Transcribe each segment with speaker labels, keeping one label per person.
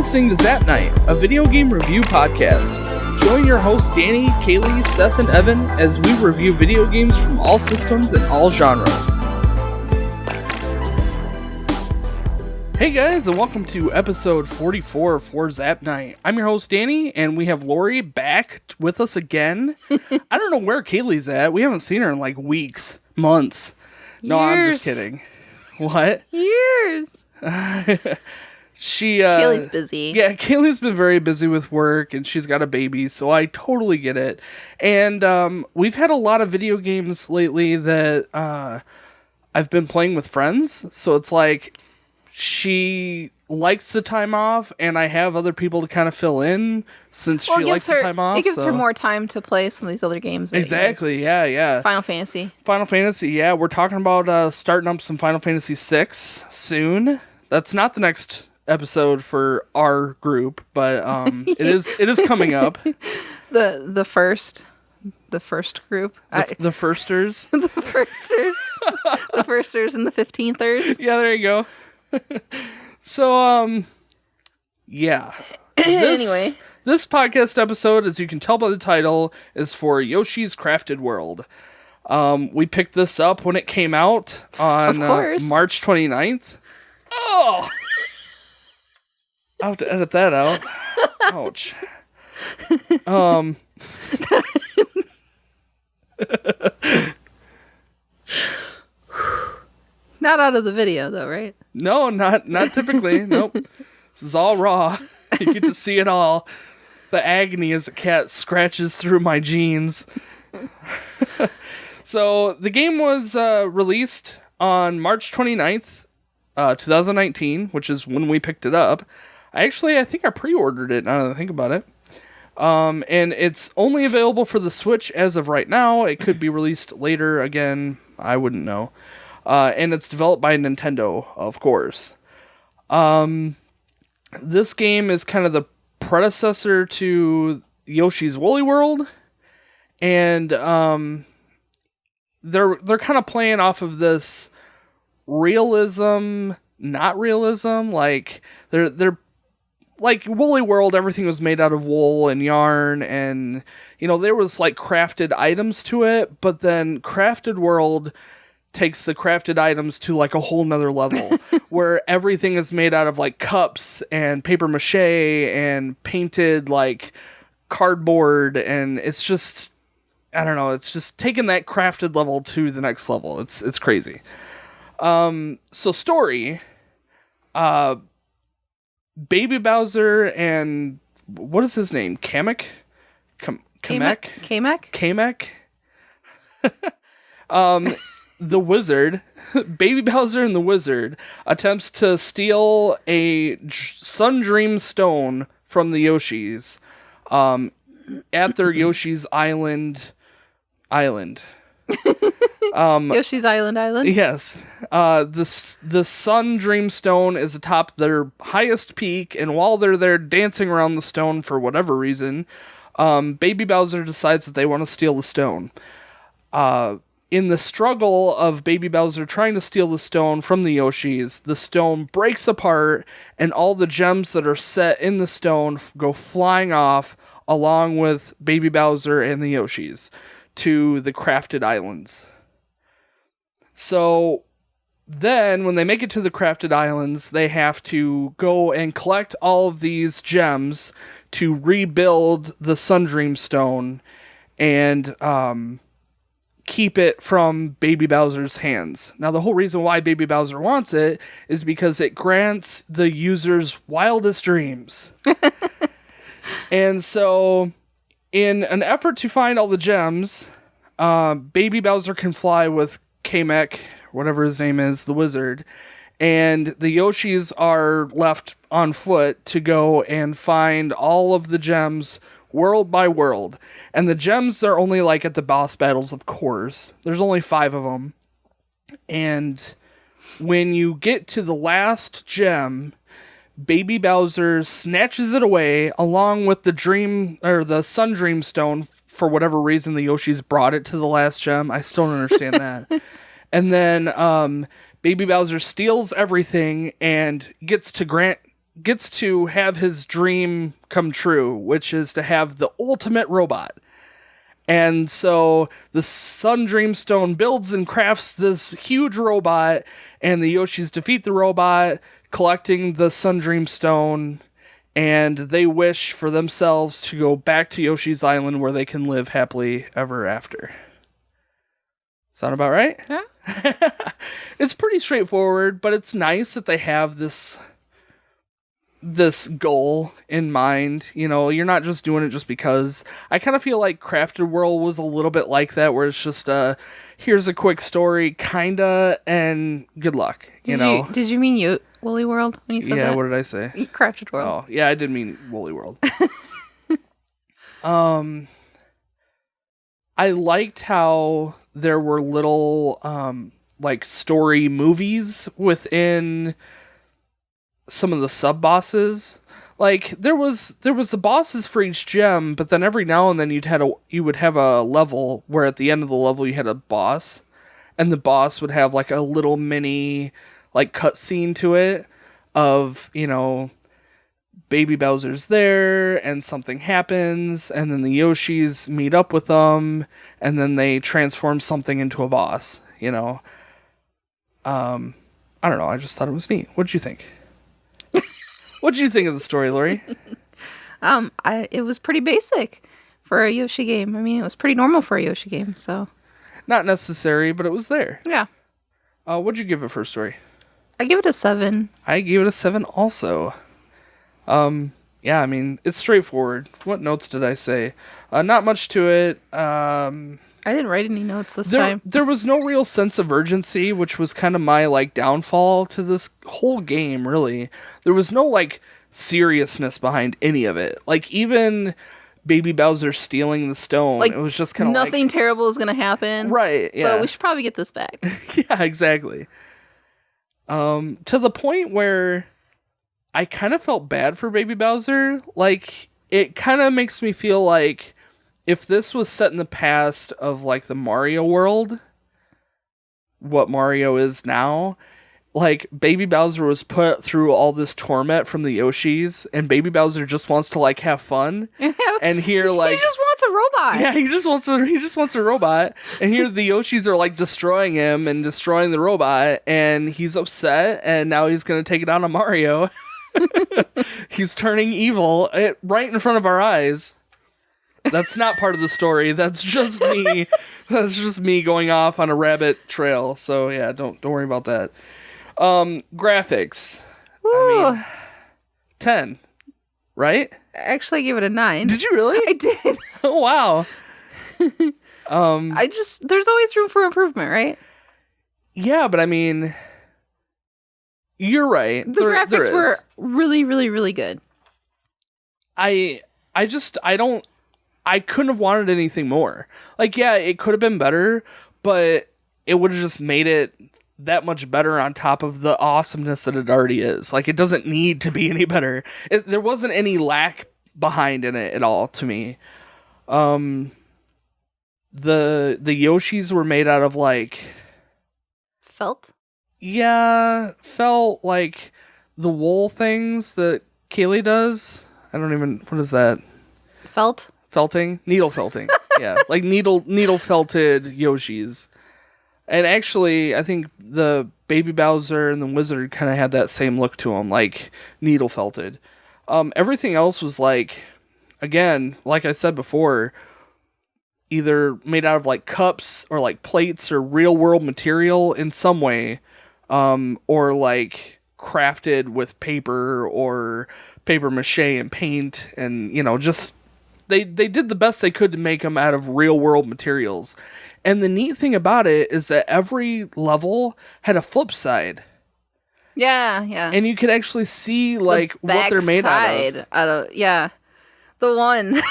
Speaker 1: listening to Zap Night, a video game review podcast. Join your hosts Danny, Kaylee, Seth, and Evan as we review video games from all systems and all genres. Hey guys, and welcome to episode 44 for Zap Night. I'm your host Danny, and we have Lori back with us again. I don't know where Kaylee's at. We haven't seen her in like weeks, months. No, I'm just kidding. What?
Speaker 2: Years. Kaylee's busy.
Speaker 1: Yeah, Kaylee's been very busy with work, and she's got a baby, so I totally get it. And we've had a lot of video games lately that I've been playing with friends, so it's like she likes the time off, and I have other people to kind of fill in since she likes the time off.
Speaker 2: It gives her more time to play some of these other games.
Speaker 1: Exactly, yeah.
Speaker 2: Final Fantasy,
Speaker 1: yeah. We're talking about starting up some Final Fantasy VI soon. That's not the next episode for our group, but it is coming up.
Speaker 2: The first group.
Speaker 1: The firsters.
Speaker 2: The firsters. The firsters and the 15thers.
Speaker 1: Yeah, there you go. So, yeah.
Speaker 2: Anyway.
Speaker 1: This podcast episode, as you can tell by the title, is for Yoshi's Crafted World. We picked this up when it came out on March 29th. Oh! I'll have to edit that out. Ouch.
Speaker 2: Not out of the video, though, right?
Speaker 1: No, not typically. Nope. This is all raw. You get to see it all. The agony as a cat scratches through my jeans. So, the game was released on March 29th, 2019, which is when we picked it up. I think I pre-ordered it, now that I think about it. And it's only available for the Switch as of right now. It could be released later, again, I wouldn't know. And it's developed by Nintendo, of course. This game is kind of the predecessor to Yoshi's Woolly World, and they're kind of playing off of this realism, not realism. Like they're like Woolly World, everything was made out of wool and yarn, and there was like crafted items to it. But then Crafted World takes the crafted items to like a whole nother level where everything is made out of like cups and paper mache and painted like cardboard, and it's just, I don't know, it's just taking that crafted level to the next level. It's crazy. So story, Baby Bowser and what is his name? Kamek? Kamek? The wizard, Baby Bowser and the wizard, attempts to steal a Sun Dream Stone from the Yoshis at their Yoshi's Island.
Speaker 2: Yoshi's Island?
Speaker 1: Yes. The Sun Dream Stone is atop their highest peak, and while they're there dancing around the stone for whatever reason, Baby Bowser decides that they want to steal the stone. In the struggle of Baby Bowser trying to steal the stone from the Yoshis, the stone breaks apart, and all the gems that are set in the stone go flying off, along with Baby Bowser and the Yoshis, to the Crafted Islands. So then, when they make it to the Crafted Islands, they have to go and collect all of these gems to rebuild the Sun Dream Stone, and keep it from Baby Bowser's hands. Now, the whole reason why Baby Bowser wants it is because it grants the user's wildest dreams. And so, in an effort to find all the gems, Baby Bowser can fly with Kamek, whatever his name is, the wizard, and the Yoshis are left on foot to go and find all of the gems world by world. And the gems are only like at the boss battles, of course. There's only 5 of them. And when you get to the last gem, Baby Bowser snatches it away along with the Sun Dream Stone. For whatever reason, the Yoshis brought it to the last gem. I still don't understand that. And then Baby Bowser steals everything and gets to grant gets to have his dream come true, which is to have the ultimate robot. And so the Sun Dreamstone builds and crafts this huge robot, and the Yoshis defeat the robot, collecting the Sun Dreamstone, and they wish for themselves to go back to Yoshi's Island where they can live happily ever after. Sound about right?
Speaker 2: Yeah.
Speaker 1: It's pretty straightforward, but it's nice that they have this goal in mind. You know, you're not just doing it just because. I kind of feel like Crafted World was a little bit like that, where it's just here's a quick story, kinda, and good luck.
Speaker 2: Did you mean Woolly World when you said that?
Speaker 1: Yeah, what did I say?
Speaker 2: Crafted World.
Speaker 1: Oh, yeah, I did mean Woolly World. I liked how there were little like story movies within some of the sub bosses. Like there was the bosses for each gem, but then every now and then you would have a level where at the end of the level you had a boss, and the boss would have like a little mini like cutscene to it of, you know, Baby Bowser's there and something happens, and then the Yoshis meet up with them, and then they transform something into a boss, you know. I don't know, I just thought it was neat. What'd you think? What'd you think of the story, Lori?
Speaker 2: It was pretty basic for a Yoshi game. I mean, it was pretty normal for a Yoshi game, so.
Speaker 1: Not necessary, but it was there.
Speaker 2: Yeah.
Speaker 1: What'd you give it for story?
Speaker 2: I give it a 7.
Speaker 1: I gave it a 7 also. Yeah, I mean, it's straightforward. What notes did I say? Not much to it.
Speaker 2: I didn't write any notes this time.
Speaker 1: There was no real sense of urgency, which was kind of my, like, downfall to this whole game, really. There was no, like, seriousness behind any of it. Like, even Baby Bowser stealing the stone,
Speaker 2: like,
Speaker 1: it was just kind of
Speaker 2: nothing terrible is going to happen.
Speaker 1: Right, yeah.
Speaker 2: But we should probably get this back.
Speaker 1: Yeah, exactly. To the point where I kind of felt bad for Baby Bowser. Like, it kind of makes me feel like if this was set in the past of, like, the Mario world, what Mario is now, like, Baby Bowser was put through all this torment from the Yoshis, and Baby Bowser just wants to, like, have fun. And here, like,
Speaker 2: he just wants a robot.
Speaker 1: Yeah, he just wants a robot. And here the Yoshis are, like, destroying him and destroying the robot, and he's upset, and now he's gonna take it out on Mario. He's turning evil right in front of our eyes. That's not part of the story. That's just me. That's just me going off on a rabbit trail. So yeah, don't worry about that. Graphics.
Speaker 2: Ooh.
Speaker 1: I mean, 10, right?
Speaker 2: Actually, I gave it a 9.
Speaker 1: Did you really?
Speaker 2: I did.
Speaker 1: Oh wow.
Speaker 2: There's always room for improvement, right?
Speaker 1: Yeah, but I mean, you're right.
Speaker 2: The graphics were really, really, really good.
Speaker 1: I couldn't have wanted anything more. Like, yeah, it could have been better, but it would have just made it that much better on top of the awesomeness that it already is. Like, it doesn't need to be any better. There wasn't any lack behind in it at all to me. The Yoshis were made out of, like,
Speaker 2: felt?
Speaker 1: Yeah, felt like the wool things that Kaylee does. I don't even, what is that?
Speaker 2: Felt?
Speaker 1: Felting? Needle felting. Yeah, like needle felted Yoshis. And actually, I think the Baby Bowser and the Wizard kind of had that same look to them, like needle felted. Everything else was like, again, like I said before, either made out of like cups or like plates or real world material in some way, or like crafted with paper or paper mache and paint, and you know, just they did the best they could to make them out of real world materials. And the neat thing about it is that every level had a flip side.
Speaker 2: Yeah, yeah.
Speaker 1: And you could actually see like what they're made out of.
Speaker 2: Yeah. The one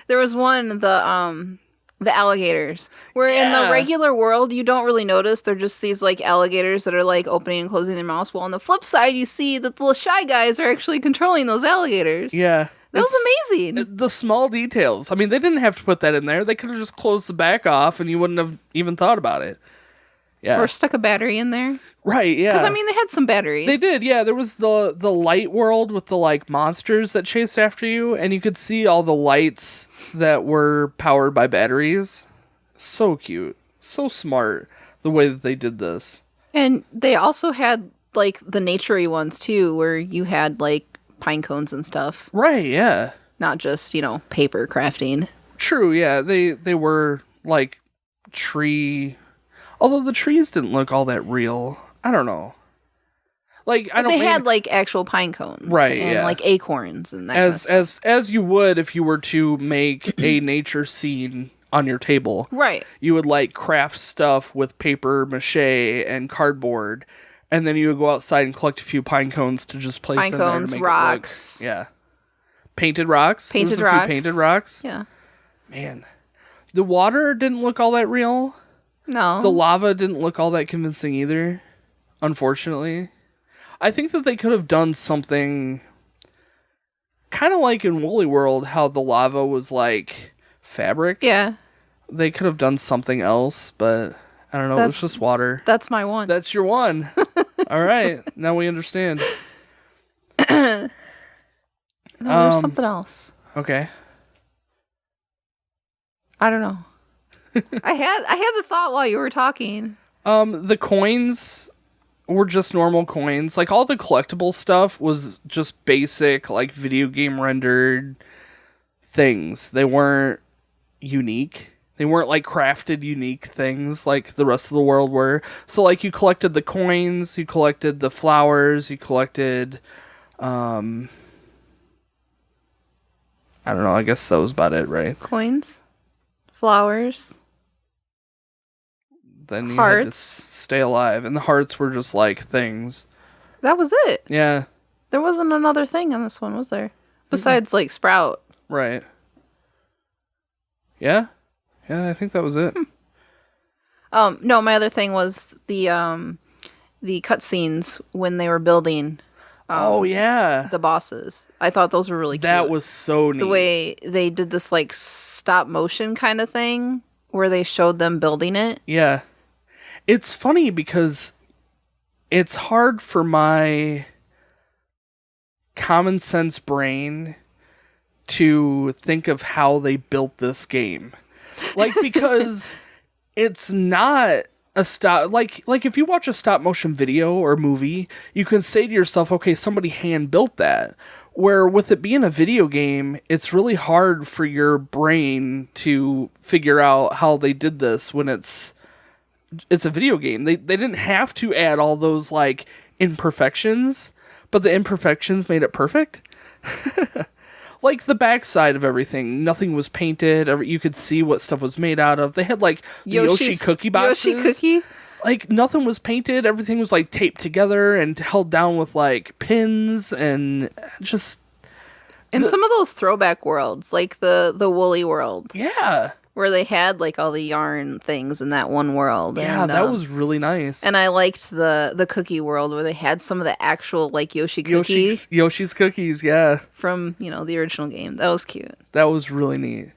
Speaker 2: there was one, the alligators. Where in the regular world you don't really notice. They're just these like alligators that are like opening and closing their mouths. Well, on the flip side you see that the little shy guys are actually controlling those alligators.
Speaker 1: Yeah.
Speaker 2: That was amazing.
Speaker 1: The small details. I mean, they didn't have to put that in there. They could have just closed the back off and you wouldn't have even thought about it. Yeah.
Speaker 2: Or stuck a battery in there.
Speaker 1: Right, yeah.
Speaker 2: Because, I mean, they had some batteries.
Speaker 1: They did, yeah. There was the light world with the, like, monsters that chased after you, and you could see all the lights that were powered by batteries. So cute. So smart, the way that they did this.
Speaker 2: And they also had, like, the nature-y ones, too, where you had, like, pine cones and stuff.
Speaker 1: Right, yeah.
Speaker 2: Not just, paper crafting.
Speaker 1: True, yeah. They were, like, tree... Although the trees didn't look all that real. I don't know. Like,
Speaker 2: But they had, like, actual pine cones.
Speaker 1: Right,
Speaker 2: and,
Speaker 1: yeah.
Speaker 2: like, acorns and that kind of stuff.
Speaker 1: As you would if you were to make a nature scene on your table.
Speaker 2: Right.
Speaker 1: You would, like, craft stuff with paper mache and cardboard, and then you would go outside and collect a few pine cones to just place
Speaker 2: Pine
Speaker 1: in there
Speaker 2: cones,
Speaker 1: to make
Speaker 2: rocks.
Speaker 1: it look. Yeah. Painted rocks?
Speaker 2: Painted
Speaker 1: There was a few
Speaker 2: rocks.
Speaker 1: painted rocks?
Speaker 2: Yeah.
Speaker 1: Man. The water didn't look all that real.
Speaker 2: No.
Speaker 1: The lava didn't look all that convincing either, unfortunately. I think that they could have done something kind of like in Woolly World, how the lava was like fabric.
Speaker 2: Yeah.
Speaker 1: They could have done something else, but I don't know. It was just water.
Speaker 2: That's my one.
Speaker 1: That's your one. All right. Now we understand.
Speaker 2: No, there's something else.
Speaker 1: Okay.
Speaker 2: I don't know. I had the thought while you were talking.
Speaker 1: The coins were just normal coins. Like, all the collectible stuff was just basic, like, video game rendered things. They weren't unique. They weren't, like, crafted unique things like the rest of the world were. So, like, you collected the coins, you collected the flowers, you collected, I don't know, I guess that was about it, right?
Speaker 2: Coins, flowers,
Speaker 1: Then you
Speaker 2: hearts.
Speaker 1: had to stay alive, and the hearts were just, like, things.
Speaker 2: That was it.
Speaker 1: Yeah,
Speaker 2: There wasn't another thing on this one, was there? Besides, like, Sprout.
Speaker 1: right. Yeah? Yeah, I think that was it.
Speaker 2: No, my other thing was the cutscenes when they were building
Speaker 1: Oh, yeah.
Speaker 2: the bosses. I thought those were really cute.
Speaker 1: That was so neat.
Speaker 2: the way they did this, like, stop motion kind of thing where they showed them building it.
Speaker 1: Yeah. It's funny because it's hard for my common sense brain to think of how they built this game. Like, because it's not a stop, like if you watch a stop motion video or movie, you can say to yourself, okay, somebody hand built that. Where with it being a video game, it's really hard for your brain to figure out how they did this when it's a video game. They didn't have to add all those, like, imperfections, but the imperfections made it perfect. Like, the backside of everything, nothing was painted. You could see what stuff was made out of. They had, like, the Yoshi cookie boxes.
Speaker 2: Yoshi cookie?
Speaker 1: Like, nothing was painted. Everything was, like, taped together and held down with, like, pins and just...
Speaker 2: And some of those throwback worlds, like the Woolly world,
Speaker 1: Yeah.
Speaker 2: where they had, like, all the yarn things in that one world.
Speaker 1: Yeah,
Speaker 2: and,
Speaker 1: that was really nice.
Speaker 2: And I liked the cookie world where they had some of the actual, like, Yoshi cookies
Speaker 1: Yoshi's cookies, yeah.
Speaker 2: from, the original game. That was cute.
Speaker 1: That was really neat.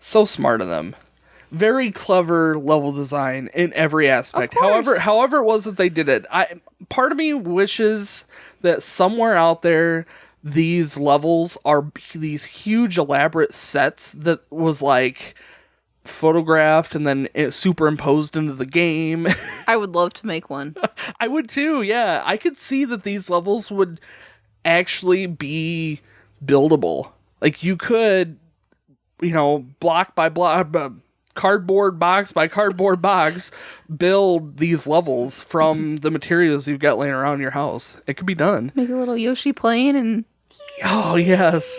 Speaker 1: So smart of them. Very clever level design in every aspect.
Speaker 2: Of course.
Speaker 1: However it was that they did it. Part of me wishes that somewhere out there these levels are these huge elaborate sets that was, like, photographed and then it superimposed into the game.
Speaker 2: I would love to make one.
Speaker 1: I would too, yeah. I could see that these levels would actually be buildable. Like, you could, block by block, cardboard box by cardboard box, build these levels from the materials you've got laying around your house. It could be done.
Speaker 2: Make a little Yoshi plane and...
Speaker 1: Oh, yes.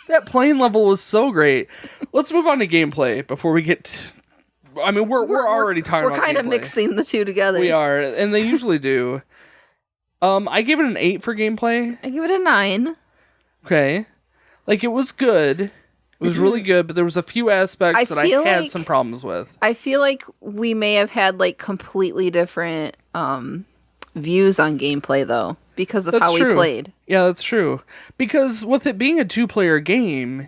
Speaker 1: That plane level was so great. Let's move on to gameplay before we get... I mean, we're already talking about
Speaker 2: We're kind of
Speaker 1: gameplay.
Speaker 2: mixing the two together.
Speaker 1: We are, and they usually do. I gave it an 8 for gameplay.
Speaker 2: I give it a 9.
Speaker 1: Okay. Like, it was good. It was really good, but there was a few aspects that I had some problems with.
Speaker 2: I feel like we may have had, like, completely different views on gameplay, though, because of how we played.
Speaker 1: Yeah, that's true. Because with it being a 2-player game...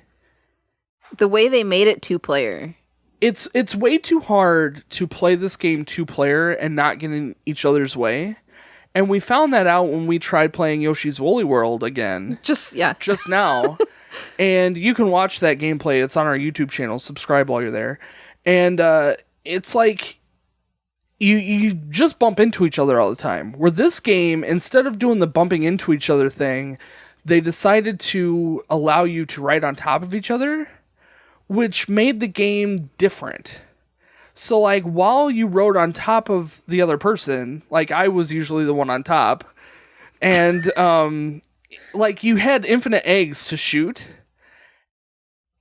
Speaker 2: The way they made it 2-player
Speaker 1: it's way too hard to play this game 2-player and not get in each other's way. And we found that out when we tried playing Yoshi's Woolly World again. Just now. And you can watch that gameplay. It's on our YouTube channel. Subscribe while you're there. And it's like you just bump into each other all the time. Where this game, instead of doing the bumping into each other thing, they decided to allow you to ride on top of each other, which made the game different. So, like, while you rode on top of the other person, like, I was usually the one on top, and, like, you had infinite eggs to shoot,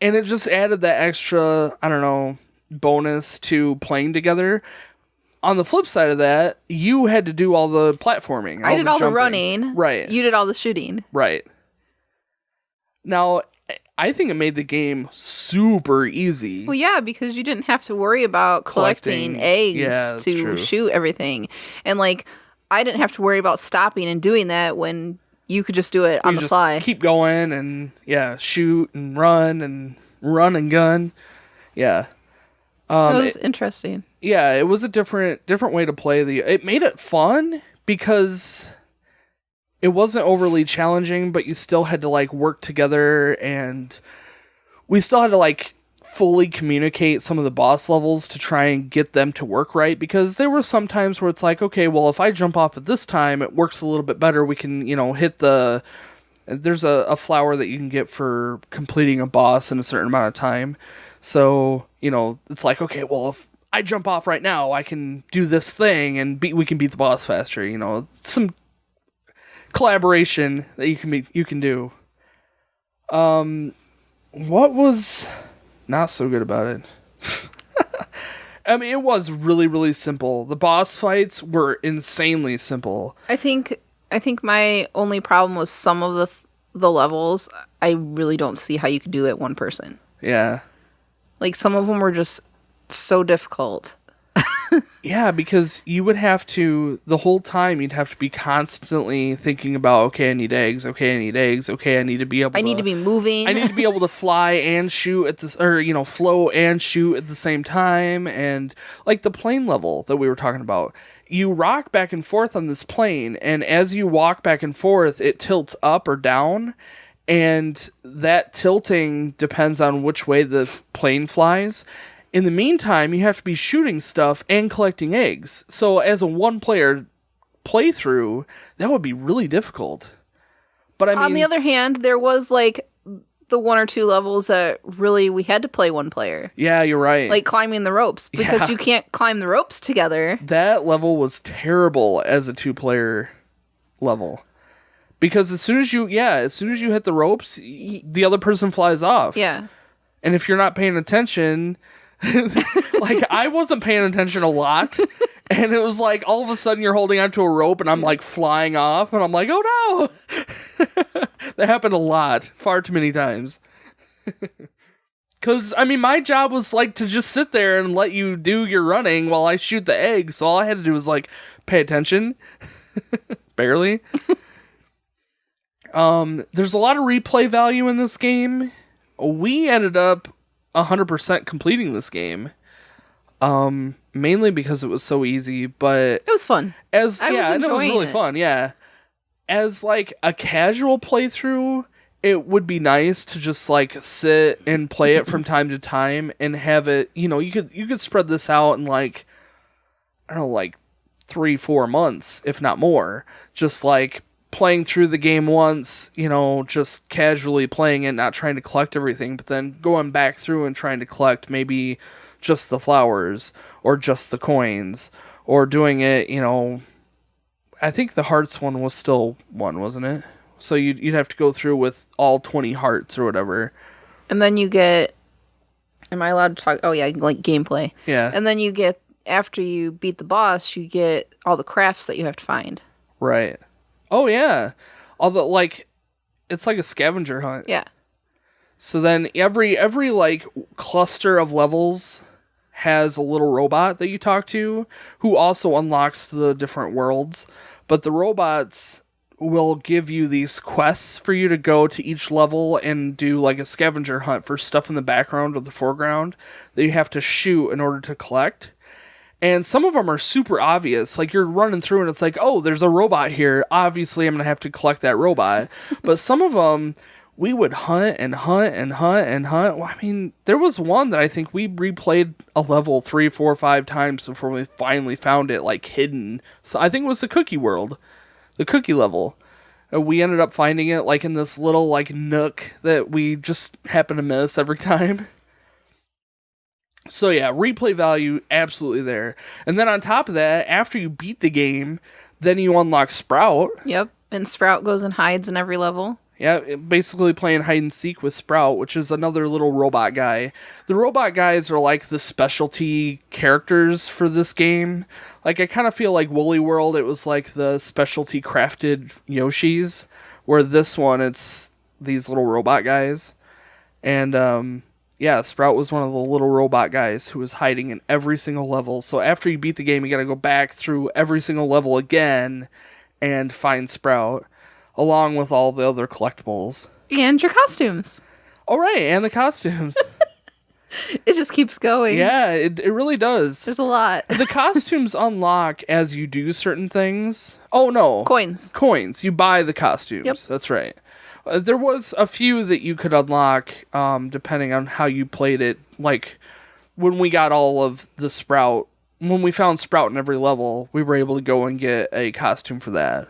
Speaker 1: and it just added that extra, I don't know, bonus to playing together. On the flip side of that, you had to do all the platforming.
Speaker 2: I did all the running.
Speaker 1: Right.
Speaker 2: You did all the shooting.
Speaker 1: Right. Now, I think it made the game super easy.
Speaker 2: Well, yeah, because you didn't have to worry about collecting eggs to shoot everything. And, like, I didn't have to worry about stopping and doing that when you could just do it on the fly.
Speaker 1: Keep going and, shoot and run and gun. Yeah.
Speaker 2: It was interesting.
Speaker 1: Yeah, it was a different way to play. It made it fun because it wasn't overly challenging, but you still had to, like, work together, and we still had to, like, fully communicate some of the boss levels to try and get them to work right, because there were some times where it's like, okay, well, if I jump off at this time, it works a little bit better. We can, hit there's a flower that you can get for completing a boss in a certain amount of time. So, it's like, okay, well, if I jump off right now, I can do this thing, and we can beat the boss faster. Some collaboration that you can do. What was not so good about it? I mean, it was really, really simple. The boss fights were insanely simple.
Speaker 2: I think my only problem was some of the levels. I really don't see how you could do it one person.
Speaker 1: Yeah.
Speaker 2: Like, some of them were just so difficult.
Speaker 1: Yeah, because you would have to, the whole time, you'd have to be constantly thinking about, okay, I need eggs, okay, I need eggs, okay, I need to be able to...
Speaker 2: I need to be moving.
Speaker 1: I need to be able to fly and shoot at this, or, flow and shoot at the same time, and, like, the plane level that we were talking about. You rock back and forth on this plane, and as you walk back and forth, it tilts up or down, and that tilting depends on which way the plane flies. In the meantime, you have to be shooting stuff and collecting eggs. So as a one-player playthrough, that would be really difficult. But I mean,
Speaker 2: on the other hand, there was, like, the one or two levels that really we had to play one player.
Speaker 1: Yeah, you're right.
Speaker 2: Like climbing the ropes, because you can't climb the ropes together.
Speaker 1: That level was terrible as a 2-player level. Because as soon as you hit the ropes, the other person flies off.
Speaker 2: Yeah.
Speaker 1: And if you're not paying attention... like, I wasn't paying attention a lot, and it was like all of a sudden you're holding onto a rope and I'm like flying off, and I'm like, oh no. That happened a lot, far too many times. Because I mean, my job was like to just sit there and let you do your running while I shoot the eggs. So all I had to do was like pay attention. Barely. There's a lot of replay value in this game. We ended up 100% completing this game, mainly because it was so easy, but
Speaker 2: it was fun.
Speaker 1: And it was really fun. Yeah, as like a casual playthrough, it would be nice to just like sit and play it from time to time and have it. You could spread this out in like, I don't know, like 3-4 months, if not more. Just like playing through the game once, just casually playing it, not trying to collect everything, but then going back through and trying to collect maybe just the flowers or just the coins, or doing it, I think the hearts one was still one, wasn't it? So you'd have to go through with all 20 hearts or whatever.
Speaker 2: And then you get, am I allowed to talk? Oh yeah, like gameplay.
Speaker 1: Yeah.
Speaker 2: And then you get, after you beat the boss, you get all the crafts that you have to find.
Speaker 1: Right. Oh, yeah. Although, like, it's like a scavenger hunt.
Speaker 2: Yeah.
Speaker 1: So then every like, cluster of levels has a little robot that you talk to, who also unlocks the different worlds. But the robots, will give you these quests for you to go to each level and do like a scavenger hunt for stuff in the background or the foreground that you have to shoot in order to collect. And some of them are super obvious. Like you're running through and it's like, oh, there's a robot here. Obviously, I'm going to have to collect that robot. But some of them, we would hunt and hunt and hunt and hunt. Well, I mean, there was one that I think we replayed a level 3, 4, 5 times before we finally found it like hidden. So I think it was the cookie world, the cookie level. We ended up finding it like in this little like nook that we just happen to miss every time. So yeah, replay value absolutely there. And then on top of that, after you beat the game, then you unlock Sprout.
Speaker 2: Yep, and Sprout goes and hides in every level.
Speaker 1: Yeah, basically playing hide and seek with Sprout, which is another little robot guy. The robot guys are like the specialty characters for this game. Like I kind of feel like Woolly World, it was like the specialty crafted Yoshis, where this one it's these little robot guys. And yeah, Sprout was one of the little robot guys who was hiding in every single level. So after you beat the game, you gotta go back through every single level again and find Sprout, along with all the other collectibles.
Speaker 2: And your costumes.
Speaker 1: Oh, right, and the costumes.
Speaker 2: It just keeps going.
Speaker 1: Yeah, it really does.
Speaker 2: There's a lot.
Speaker 1: The costumes unlock as you do certain things. Oh, no.
Speaker 2: Coins.
Speaker 1: You buy the costumes. Yep. That's right. There was a few that you could unlock depending on how you played it. Like, when we got all of the Sprout, when we found Sprout in every level, we were able to go and get a costume for that.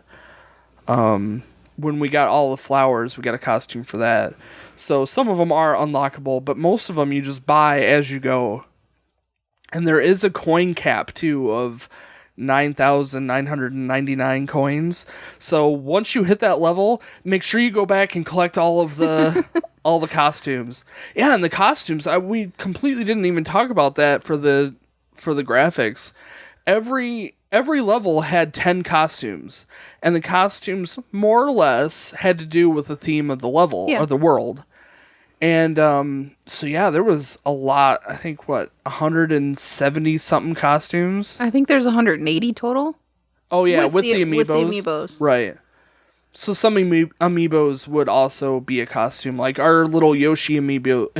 Speaker 1: When we got all the flowers, we got a costume for that. So some of them are unlockable, but most of them you just buy as you go. And there is a coin cap, too, of 9,999 coins. So once you hit that level, make sure you go back and collect all of the all the costumes. Yeah, and the costumes, we completely didn't even talk about that for the graphics. Every level had 10 costumes, and the costumes more or less had to do with the theme of the level or the world. And so yeah, there was a lot. I think 170 something costumes.
Speaker 2: I think there's 180 total.
Speaker 1: Oh yeah, with the amiibos.
Speaker 2: With the amiibos.
Speaker 1: Right. So some amiibos would also be a costume, like our little Yoshi amiibos.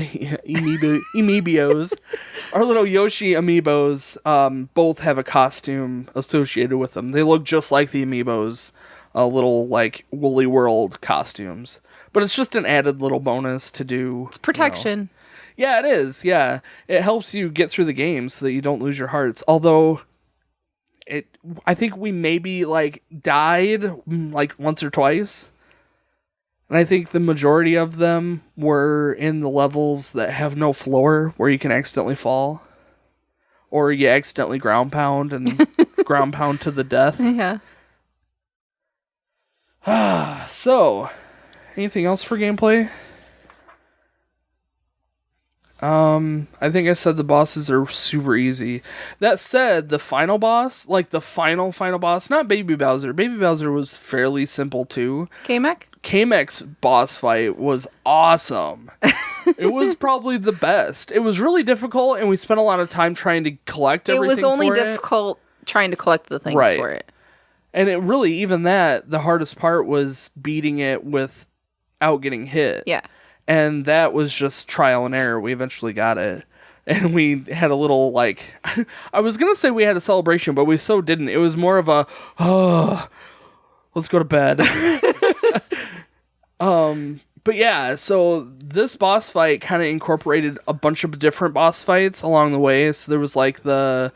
Speaker 1: Our little Yoshi amiibos both have a costume associated with them. They look just like the amiibos, little like Woolly World costumes. But it's just an added little bonus to do.
Speaker 2: It's protection.
Speaker 1: Yeah, it is. Yeah, it helps you get through the game so that you don't lose your hearts. Although I think we maybe like died like once or twice. And I think the majority of them were in the levels that have no floor where you can accidentally fall. Or you accidentally ground pound and ground pound to the death.
Speaker 2: Yeah.
Speaker 1: So, anything else for gameplay? I think I said the bosses are super easy. That said, the final boss, like the final boss, not Baby Bowser. Baby Bowser was fairly simple too. Kamek's boss fight was awesome. It was probably the best. It was really difficult, and we spent a lot of time trying to collect everything.
Speaker 2: It was only difficult trying to collect the things for it.
Speaker 1: And it really, even that, the hardest part was beating it without getting hit.
Speaker 2: Yeah.
Speaker 1: And that was just trial and error. We eventually got it. And we had a little, like... I was going to say we had a celebration, but we so didn't. It was more of a, let's go to bed. But yeah, so this boss fight kind of incorporated a bunch of different boss fights along the way. So there was like the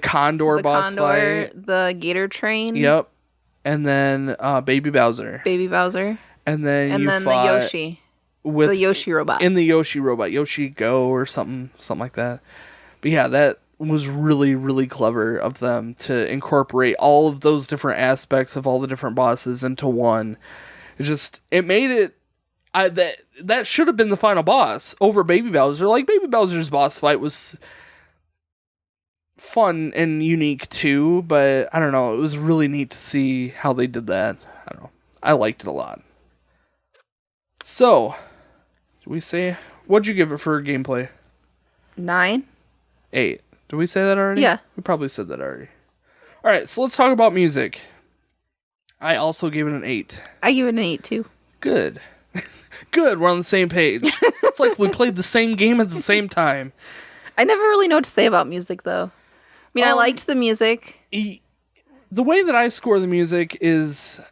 Speaker 1: Condor boss fight.
Speaker 2: The Gator Train.
Speaker 1: Yep. And then Baby Bowser. And then you fought
Speaker 2: the Yoshi.
Speaker 1: With
Speaker 2: the Yoshi robot.
Speaker 1: In the Yoshi robot. Yoshi Go or something like that. But yeah, that was really, really clever of them to incorporate all of those different aspects of all the different bosses into one. It made it... that should have been the final boss over Baby Bowser. Like, Baby Bowser's boss fight was fun and unique too, but I don't know, it was really neat to see how they did that. I don't know. I liked it a lot. So, did we say, what'd you give it for gameplay?
Speaker 2: 9.
Speaker 1: 8. Did we say that already?
Speaker 2: Yeah.
Speaker 1: We probably said that already. Alright, so let's talk about music. I also gave it an 8.
Speaker 2: I give it an 8 too.
Speaker 1: Good. Good, we're on the same page. It's like we played the same game at the same time.
Speaker 2: I never really know what to say about music, though. I mean, I liked the music.
Speaker 1: The way that I score the music is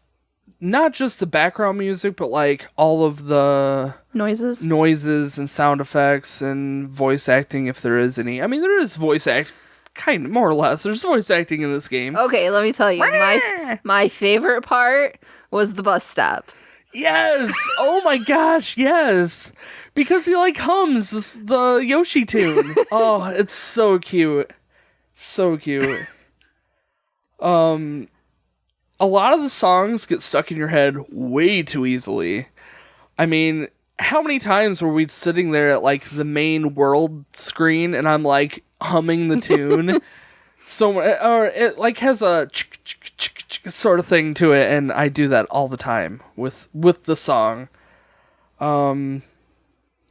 Speaker 1: not just the background music, but like all of the noises and sound effects and voice acting, if there is any. I mean, there is voice act, kind of, more or less. There's voice acting in this game.
Speaker 2: Okay, let me tell you. My favorite part was the bus stop.
Speaker 1: Yes! Oh my gosh, yes! Because he like hums the Yoshi tune. Oh, it's so cute. So cute. A lot of the songs get stuck in your head way too easily. I mean, how many times were we sitting there at like the main world screen and I'm like humming the tune? Or it like has a sort of thing to it, and I do that all the time with the song.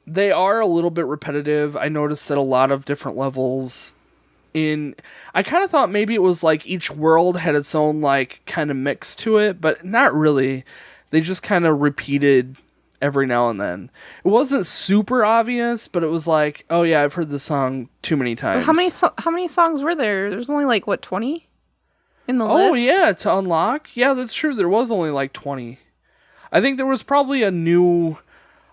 Speaker 1: They are a little bit repetitive. I noticed that a lot of different levels I kind of thought maybe it was like each world had its own like kind of mix to it, but not really. They just kind of repeated every now and then. It wasn't super obvious, but it was like, oh yeah, I've heard this song too many times.
Speaker 2: How many songs were there? There's only like, what, 20 in the list?
Speaker 1: Oh yeah, to unlock? Yeah, that's true. There was only like 20. I think there was probably a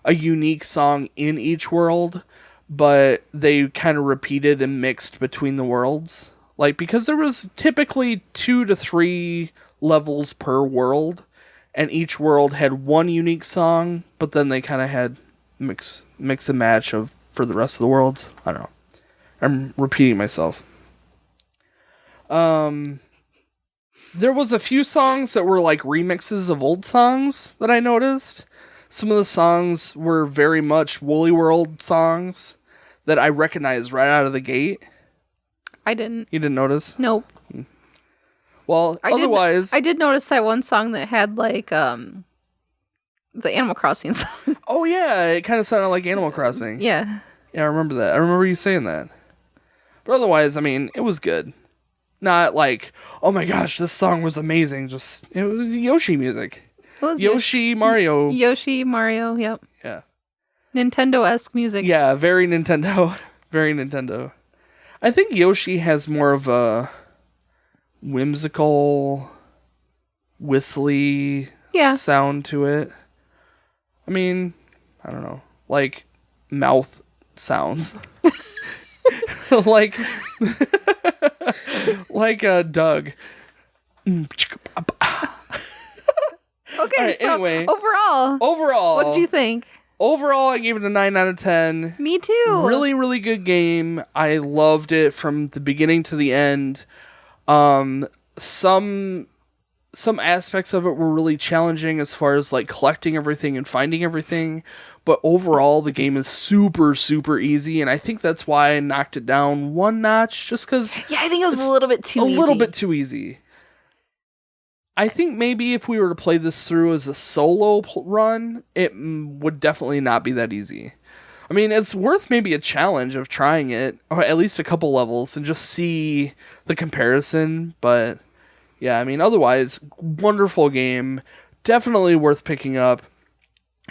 Speaker 1: unique song in each world, but they kind of repeated and mixed between the worlds. Like, because there was typically 2 to 3 levels per world, and each world had one unique song, but then they kind of had mix and match for the rest of the worlds. I don't know. I'm repeating myself. There was a few songs that were like remixes of old songs that I noticed. Some of the songs were very much Woolly World songs that I recognized right out of the gate.
Speaker 2: I didn't.
Speaker 1: You didn't notice?
Speaker 2: Nope.
Speaker 1: Well, otherwise...
Speaker 2: I did notice that one song that had, like, the Animal Crossing song.
Speaker 1: Oh, yeah. It kind of sounded like Animal Crossing.
Speaker 2: Yeah.
Speaker 1: Yeah, I remember that. I remember you saying that. But otherwise, I mean, it was good. Not like, oh my gosh, this song was amazing. Just, it was Yoshi music.
Speaker 2: It was
Speaker 1: Yoshi, Mario.
Speaker 2: Yoshi, Mario, yep.
Speaker 1: Yeah.
Speaker 2: Nintendo-esque music.
Speaker 1: Yeah, very Nintendo. Very Nintendo. I think Yoshi has more of a whimsical, whistly sound to it. I mean, I don't know. Like, mouth sounds. like Doug.
Speaker 2: Okay,
Speaker 1: right,
Speaker 2: so
Speaker 1: anyway.
Speaker 2: Overall, what did you think?
Speaker 1: Overall, I gave it a 9 out of 10.
Speaker 2: Me too.
Speaker 1: Really, really good game. I loved it from the beginning to the end. Some aspects of it were really challenging as far as like collecting everything and finding everything. But overall, the game is super, super easy. And I think that's why I knocked it down one notch. Just because...
Speaker 2: Yeah, I think it was a little bit too easy.
Speaker 1: A little bit too easy. I think maybe if we were to play this through as a solo run, it would definitely not be that easy. I mean, it's worth maybe a challenge of trying it, or at least a couple levels, and just see the comparison. But yeah, I mean, otherwise, wonderful game. Definitely worth picking up.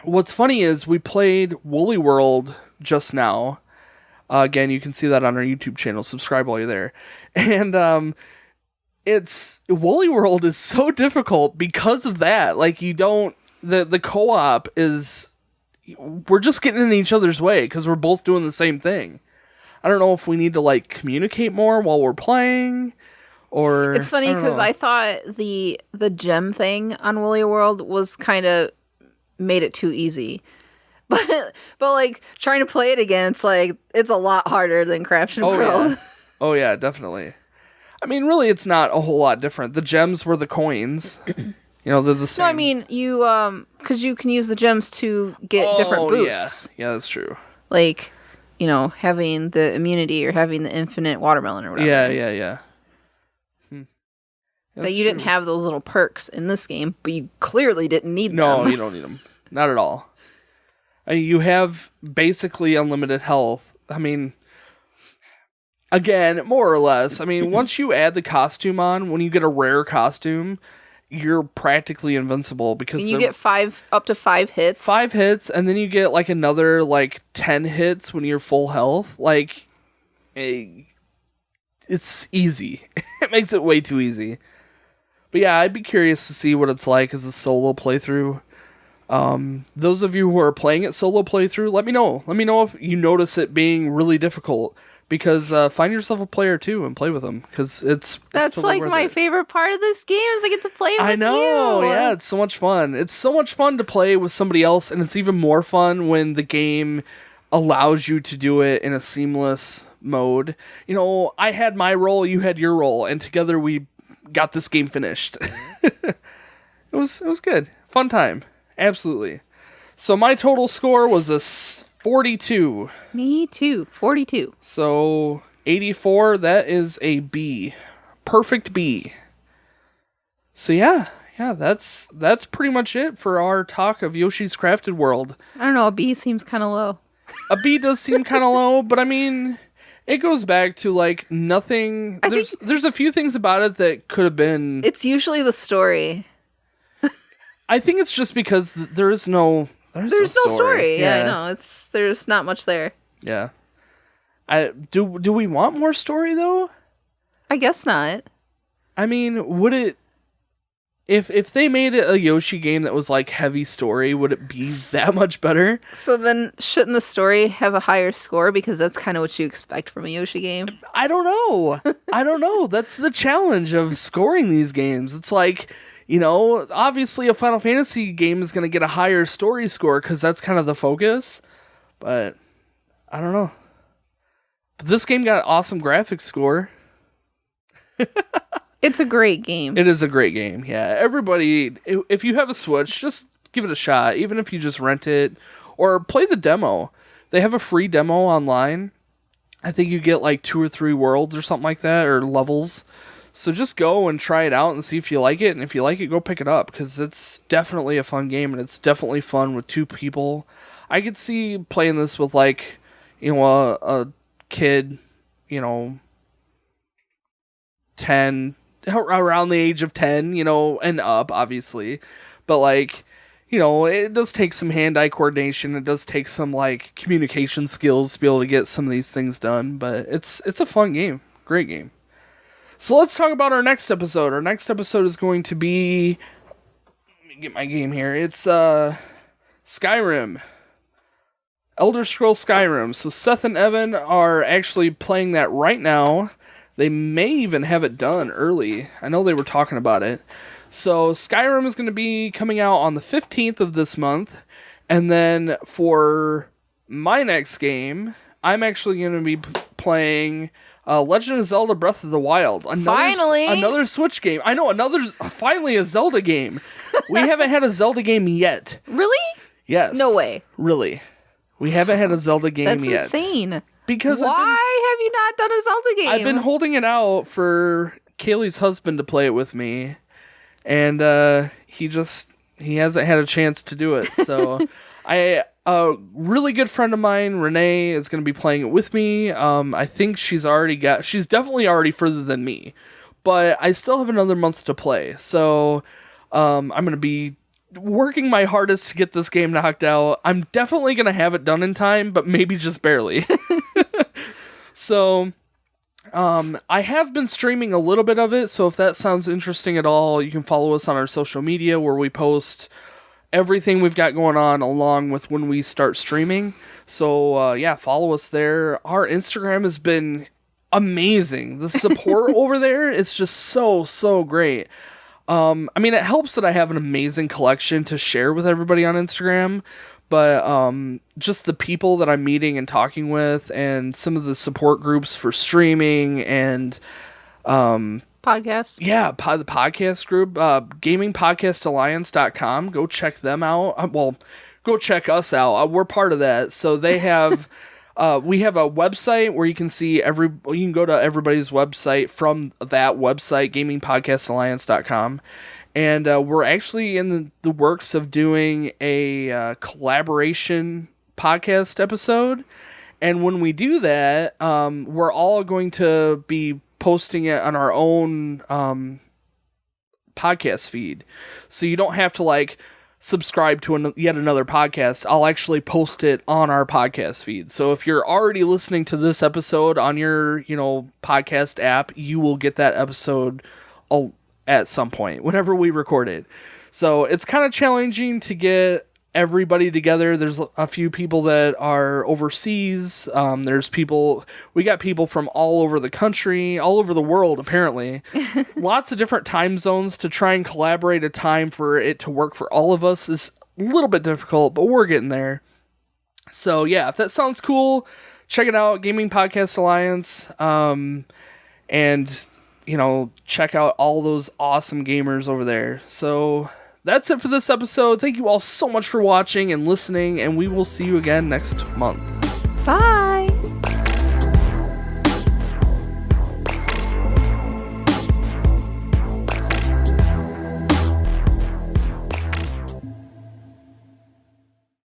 Speaker 1: What's funny is we played Woolly World just now. Again, you can see that on our YouTube channel. Subscribe while you're there. And Woolly World is so difficult because of that. Like, the co-op is, we're just getting in each other's way because we're both doing the same thing. I don't know if we need to like communicate more while we're playing, or
Speaker 2: it's funny because I thought the gem thing on Woolly World was kind of made it too easy. But like trying to play it again, it's like it's a lot harder than Craftsman World.
Speaker 1: Yeah. Oh yeah, definitely. I mean, really, it's not a whole lot different. The gems were the coins. They're the same.
Speaker 2: No, I mean, you, because you can use the gems to get different boosts.
Speaker 1: Yeah, that's true.
Speaker 2: Like, having the immunity or having the infinite watermelon or whatever.
Speaker 1: Yeah.
Speaker 2: That you didn't have those little perks in this game, but you clearly didn't need them.
Speaker 1: No, you don't need them. Not at all. I mean, you have basically unlimited health. I mean... Again, more or less. I mean, once you add the costume on, when you get a rare costume, you're practically invincible because
Speaker 2: and you get up to 5 hits.
Speaker 1: 5 hits, and then you get like another like 10 hits when you're full health. Like, it's easy. It makes it way too easy. But yeah, I'd be curious to see what it's like as a solo playthrough. Those of you who are playing it solo playthrough, let me know. Let me know if you notice it being really difficult. Because find yourself a player too and play with them. Because that's totally
Speaker 2: like my favorite part of this game is I get to play with you.
Speaker 1: I know, yeah, it's so much fun. It's so much fun to play with somebody else, and it's even more fun when the game allows you to do it in a seamless mode. You know, I had my role, you had your role, and together we got this game finished. It was good. Fun time. Absolutely. So my total score was a 42.
Speaker 2: Me too. 42.
Speaker 1: So 84, that is a B. Perfect B. So yeah, that's pretty much it for our talk of Yoshi's Crafted World.
Speaker 2: I don't know, a B seems kind of low.
Speaker 1: A B does seem kind of low, but I mean, it goes back to like nothing. There's a few things about it that could have been.
Speaker 2: It's usually the story.
Speaker 1: I think it's just because there's no story.
Speaker 2: Yeah, I know. There's not much there.
Speaker 1: Yeah. Do we want more story though?
Speaker 2: I guess not.
Speaker 1: I mean, would it if they made it a Yoshi game that was like heavy story, would it be that much better?
Speaker 2: So then shouldn't the story have a higher score because that's kind of what you expect from a Yoshi game?
Speaker 1: I don't know. That's the challenge of scoring these games. It's like, you know, obviously a Final Fantasy game is going to get a higher story score because that's kind of the focus. But I don't know. But this game got an awesome graphics score.
Speaker 2: It's a great game.
Speaker 1: It is a great game, yeah. Everybody, if you have a Switch, just give it a shot. Even if you just rent it or play the demo. They have a free demo online. I think you get like 2 or 3 worlds or something like that, or levels. So just go and try it out and see if you like it. And if you like it, go pick it up because it's definitely a fun game and it's definitely fun with 2 people. I could see playing this with like, you know, a kid, you know, 10, around the age of 10, you know, and up, obviously. But like, you know, it does take some hand-eye coordination. It does take some like communication skills to be able to get some of these things done. But it's a fun game. Great game. So let's talk about our next episode. Our next episode is going to be... Let me get my game here. It's Skyrim. Elder Scrolls Skyrim. So Seth and Evan are actually playing that right now. They may even have it done early. I know they were talking about it. So Skyrim is going to be coming out on the 15th of this month. And then for my next game, I'm actually going to be playing... Legend of Zelda Breath of the Wild. Another Switch game. I know, finally a Zelda game. We haven't had a Zelda game yet.
Speaker 2: Really?
Speaker 1: Yes.
Speaker 2: No way.
Speaker 1: Really. We haven't had a Zelda game yet.
Speaker 2: That's insane.
Speaker 1: Because
Speaker 2: why have you not done a Zelda game?
Speaker 1: I've been holding it out for Kaylee's husband to play it with me. And he hasn't had a chance to do it. So a really good friend of mine, Renee, is going to be playing it with me. I think she's definitely already further than me, but I still have another month to play. So, I'm going to be working my hardest to get this game knocked out. I'm definitely going to have it done in time, but maybe just barely. So, I have been streaming a little bit of it. So if that sounds interesting at all, you can follow us on our social media where we post everything we've got going on along with when we start streaming. So yeah, follow us there. Our Instagram has been amazing. The support over there is just so great. I mean, it helps that I have an amazing collection to share with everybody on Instagram, but just the people that I'm meeting and talking with and some of the support groups for streaming and
Speaker 2: podcast.
Speaker 1: Yeah, the podcast group, gamingpodcastalliance.com. Go check them out. Well, go check us out. We're part of that. So they have, we have a website where you can see you can go to everybody's website from that website, gamingpodcastalliance.com. And we're actually in the works of doing a collaboration podcast episode. And when we do that, we're all going to be posting it on our own podcast feed. So you don't have to like subscribe to yet another podcast. I'll actually post it on our podcast feed. So if you're already listening to this episode on your, podcast app, you will get that episode at some point, whenever we record it. So it's kind of challenging to get everybody together. There's a few people that are overseas. We got people from all over the country, all over the world, apparently. Lots of different time zones to try and collaborate a time for it to work for all of us is a little bit difficult, but we're getting there. So yeah, if that sounds cool, check it out, Gaming Podcast Alliance. And check out all those awesome gamers over there. So that's it for this episode. Thank you all so much for watching and listening, and we will see you again next month.
Speaker 2: Bye.